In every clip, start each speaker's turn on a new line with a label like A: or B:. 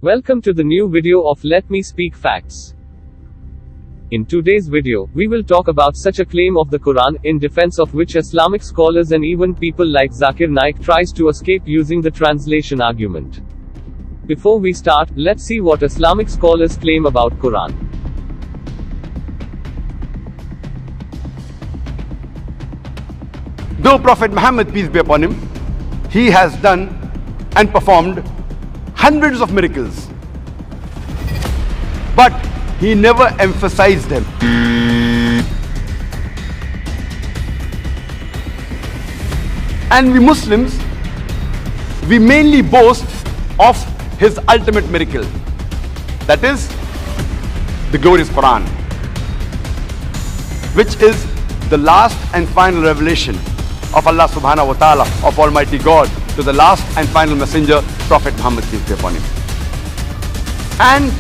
A: Welcome to the new video of Let Me Speak Facts. In today's video, we will talk about such a claim of the Quran, in defense of which Islamic scholars and even people like Zakir Naik tries to escape using the translation argument. Before we start, let's see what Islamic scholars claim about Quran.
B: Though Prophet Muhammad, peace be upon him, he has done and performed hundreds of miracles, but he never emphasized them. And we Muslims, we mainly boast of his ultimate miracle, that is the glorious Quran, which is the last and final revelation of Allah subhanahu wa ta'ala, of Almighty God, to the last and final messenger, Prophet Muhammad, peace be upon him. And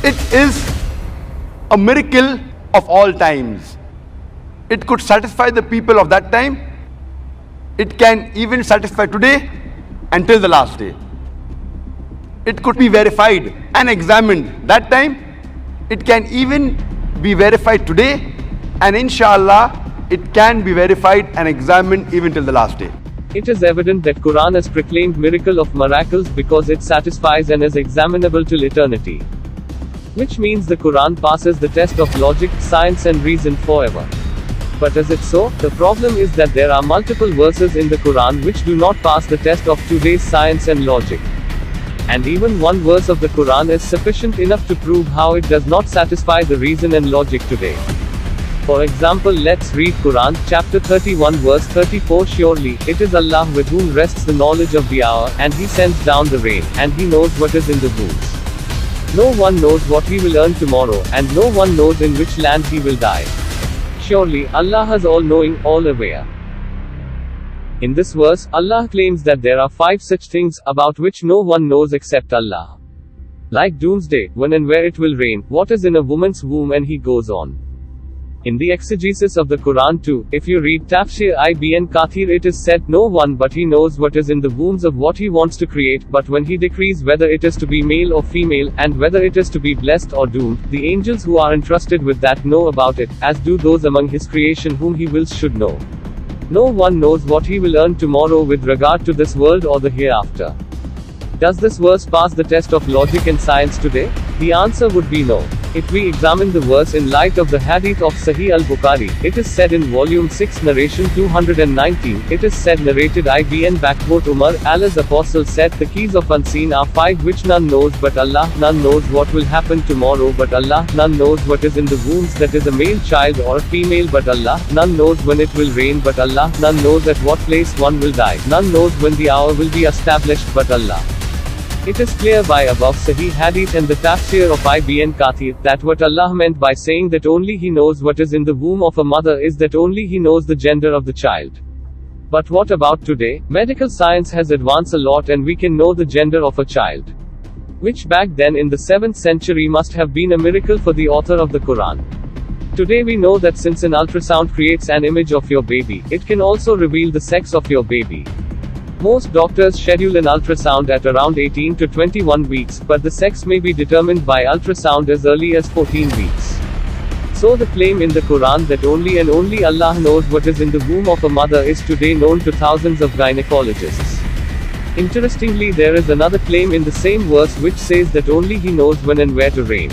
B: it is a miracle of all times. It could satisfy the people of that time. It can even satisfy today until the last day. It could be verified and examined that time. It can even be verified today, and inshallah it can be verified and examined even till the last day.
A: It is evident that Quran is proclaimed miracle of miracles because it satisfies and is examinable till eternity. Which means the Quran passes the test of logic, science and reason forever. But is it so? The problem is that there are multiple verses in the Quran which do not pass the test of today's science and logic. And even one verse of the Quran is sufficient enough to prove how it does not satisfy the reason and logic today. For example, let's read Quran, chapter 31 verse 34. Surely, it is Allah with whom rests the knowledge of the hour, and He sends down the rain, and He knows what is in the wombs. No one knows what he will earn tomorrow, and no one knows in which land he will die. Surely, Allah is all-knowing, all-aware. In this verse, Allah claims that there are 5 such things, about which no one knows except Allah. Like doomsday, when and where it will rain, what is in a woman's womb, and He goes on. In the exegesis of the Quran too, if you read Tafsir Ibn Kathir, it is said, no one but He knows what is in the wombs of what He wants to create, but when He decrees whether it is to be male or female, and whether it is to be blessed or doomed, the angels who are entrusted with that know about it, as do those among His creation whom He wills should know. No one knows what he will earn tomorrow with regard to this world or the hereafter. Does this verse pass the test of logic and science today? The answer would be no. If we examine the verse in light of the hadith of Sahih al-Bukhari, it is said in volume 6 narration 219, it is said narrated Ibn Umar, Allah's apostle said, the keys of unseen are 5 which none knows but Allah, none knows what will happen tomorrow but Allah, none knows what is in the wombs, that is a male child or a female but Allah, none knows when it will rain but Allah, none knows at what place one will die, none knows when the hour will be established but Allah. It is clear by above Sahih Hadith and the tafsir of Ibn Kathir, that what Allah meant by saying that only He knows what is in the womb of a mother is that only He knows the gender of the child. But what about today? Medical science has advanced a lot and we can know the gender of a child. Which back then in the 7th century must have been a miracle for the author of the Quran. Today we know that since an ultrasound creates an image of your baby, it can also reveal the sex of your baby. Most doctors schedule an ultrasound at around 18 to 21 weeks, but the sex may be determined by ultrasound as early as 14 weeks. So the claim in the Quran that only and only Allah knows what is in the womb of a mother is today known to thousands of gynecologists. Interestingly, there is another claim in the same verse which says that only He knows when and where to rain.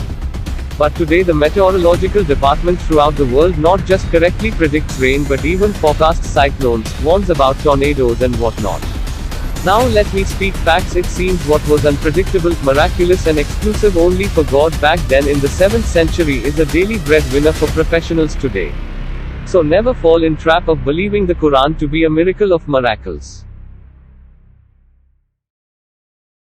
A: But today the meteorological department throughout the world not just correctly predicts rain but even forecasts cyclones, warns about tornadoes and whatnot. Now let me speak facts. It seems what was unpredictable, miraculous and exclusive only for God back then in the 7th century is a daily breadwinner for professionals today. So never fall in trap of believing the Quran to be a miracle of miracles.